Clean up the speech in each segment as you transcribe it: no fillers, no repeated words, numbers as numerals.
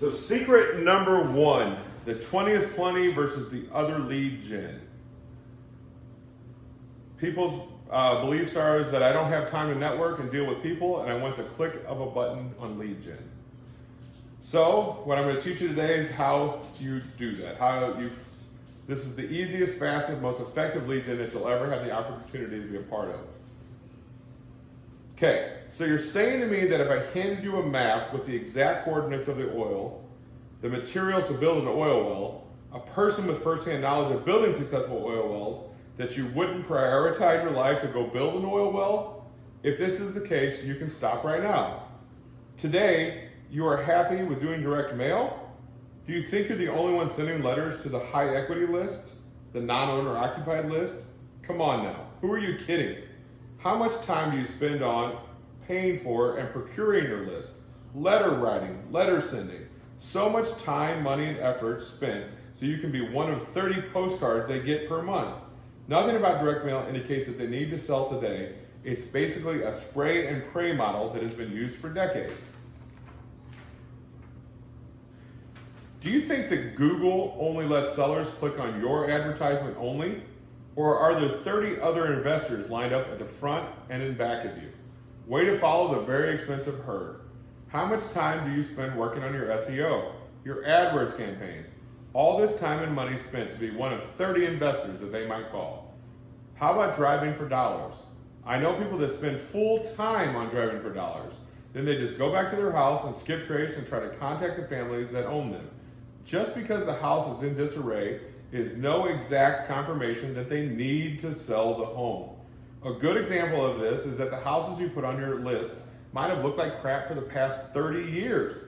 So secret number one, the 20 is plenty versus the other lead gen. People's beliefs are that I don't have time to network and deal with people, and I want the click of a button on lead gen. So what I'm going to teach you today is how you do that. This is the easiest, fastest, most effective lead gen that you'll ever have the opportunity to be a part of. Okay, so you're saying to me that if I handed you a map with the exact coordinates of the oil, the materials to build an oil well, a person with first-hand knowledge of building successful oil wells, that you wouldn't prioritize your life to go build an oil well? If this is the case, you can stop right now. Today, you are happy with doing direct mail? Do you think you're the only one sending letters to the high equity list, the non-owner occupied list? Come on now, who are you kidding? How much time do you spend on paying for and procuring your list? Letter writing, letter sending. So much time, money, and effort spent so you can be one of 30 postcards they get per month. Nothing about direct mail indicates that they need to sell today. It's basically a spray and pray model that has been used for decades. Do you think that Google only lets sellers click on your advertisement only? Or are there 30 other investors lined up at the front and in back of you? Way to follow the very expensive herd. How much time do you spend working on your SEO, your AdWords campaigns? All this time and money spent to be one of 30 investors that they might call. How about driving for dollars? I know people that spend full time on driving for dollars. Then they just go back to their house and skip trace and try to contact the families that own them. Just because the house is in disarray is no exact confirmation that they need to sell the home. A good example of this is that the houses you put on your list might have looked like crap for the past 30 years.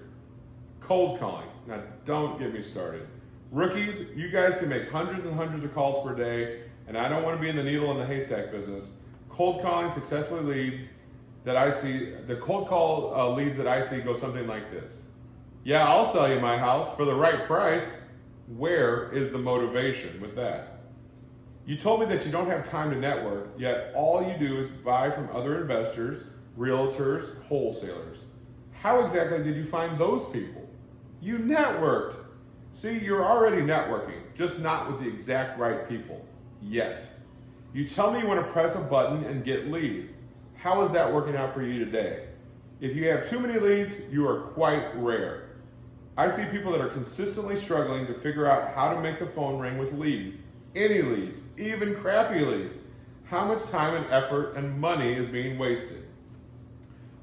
Cold calling. Now, don't get me started. Rookies, you guys can make hundreds and hundreds of calls per day, and I don't want to be in the needle in the haystack business. Cold calling successfully leads that I see, the cold call leads that I see go something like this. Yeah, I'll sell you my house for the right price. Where is the motivation with that? You told me that you don't have time to network, yet all you do is buy from other investors, realtors, wholesalers. How exactly did you find those people? You networked. See, you're already networking, just not with the exact right people, yet. You tell me you want to press a button and get leads. How is that working out for you today? If you have too many leads, you are quite rare. I see people that are consistently struggling to figure out how to make the phone ring with leads, any leads, even crappy leads. How much time and effort and money is being wasted?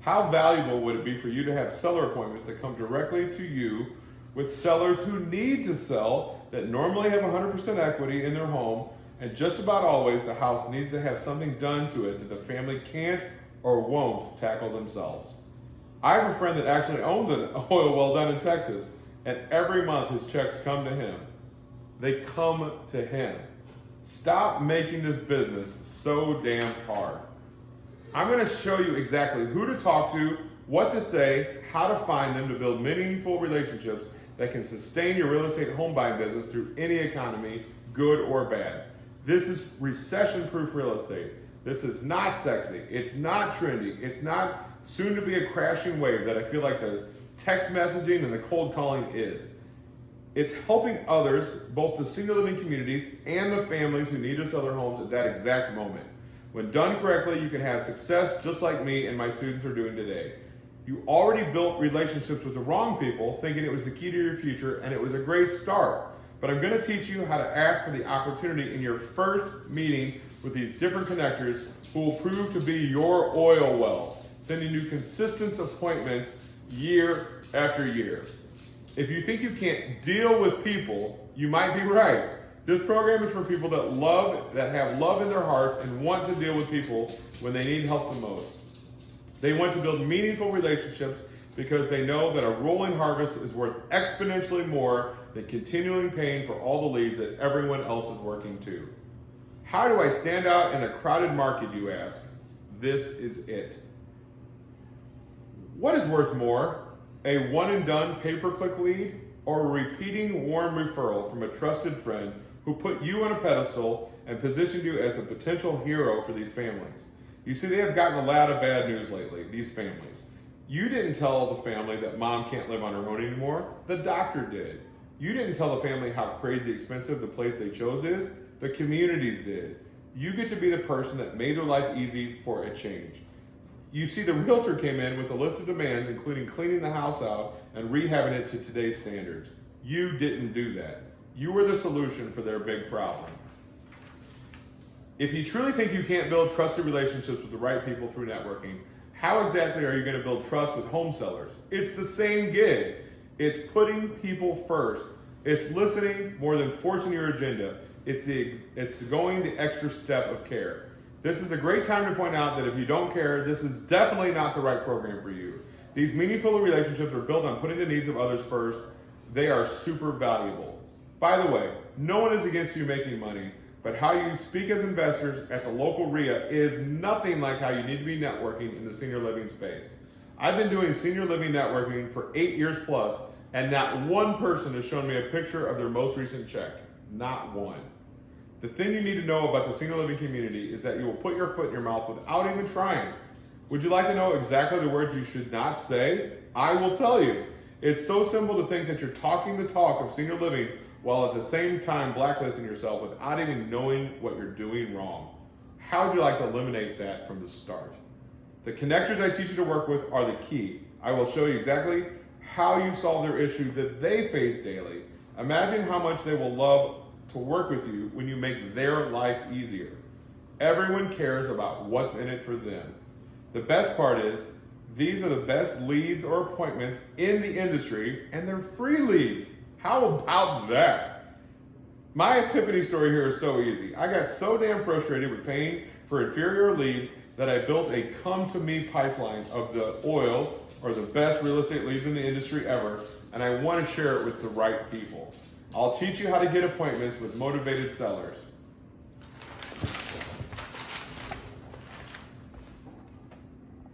How valuable would it be for you to have seller appointments that come directly to you with sellers who need to sell, that normally have 100% equity in their home, and just about always the house needs to have something done to it that the family can't or won't tackle themselves? I have a friend that actually owns an oil well done in Texas, and every month his checks come to him. They come to him. Stop making this business so damn hard. I'm going to show you exactly who to talk to, what to say, how to find them to build meaningful relationships that can sustain your real estate home buying business through any economy, good or bad. This is recession-proof real estate. This is not sexy. It's not trendy. It's not soon to be a crashing wave that I feel like the text messaging and the cold calling is. It's helping others, both the senior living communities and the families who need to sell their homes at that exact moment. When done correctly, you can have success just like me and my students are doing today. You already built relationships with the wrong people, thinking it was the key to your future, and it was a great start. But I'm going to teach you how to ask for the opportunity in your first meeting with these different connectors who will prove to be your oil well, sending you consistent appointments year after year. If you think you can't deal with people, you might be right. This program is for people that have love in their hearts and want to deal with people when they need help the most. They want to build meaningful relationships because they know that a rolling harvest is worth exponentially more than continually paying for all the leads that everyone else is working to. How do I stand out in a crowded market, you ask? This is it. What is worth more, a one and done pay-per-click lead or a repeating warm referral from a trusted friend who put you on a pedestal and positioned you as a potential hero for these families? You see, they have gotten a lot of bad news lately, these families. You didn't tell the family that mom can't live on her own anymore. The doctor did. You didn't tell the family how crazy expensive the place they chose is. The communities did. You get to be the person that made their life easy for a change. You see, the realtor came in with a list of demands, including cleaning the house out and rehabbing it to today's standards. You didn't do that. You were the solution for their big problem. If you truly think you can't build trusted relationships with the right people through networking, how exactly are you going to build trust with home sellers? It's the same gig. It's putting people first. It's listening more than forcing your agenda. It's going the extra step of care. This is a great time to point out that if you don't care, this is definitely not the right program for you. These meaningful relationships are built on putting the needs of others first. They are super valuable. By the way, no one is against you making money, but how you speak as investors at the local RIA is nothing like how you need to be networking in the senior living space. I've been doing senior living networking for 8 years plus, and not one person has shown me a picture of their most recent check. Not one. The thing you need to know about the senior living community is that you will put your foot in your mouth without even trying. Would you like to know exactly the words you should not say? I will tell you. It's so simple to think that you're talking the talk of senior living while at the same time blacklisting yourself without even knowing what you're doing wrong. How would you like to eliminate that from the start? The connectors I teach you to work with are the key. I will show you exactly how you solve their issue that they face daily. Imagine how much they will love to work with you when you make their life easier. Everyone cares about what's in it for them. The best part is, these are the best leads or appointments in the industry, and they're free leads. How about that? My epiphany story here is so easy. I got so damn frustrated with paying for inferior leads that I built a come to me pipeline of the oil or the best real estate leads in the industry ever, and I want to share it with the right people. I'll teach you how to get appointments with motivated sellers.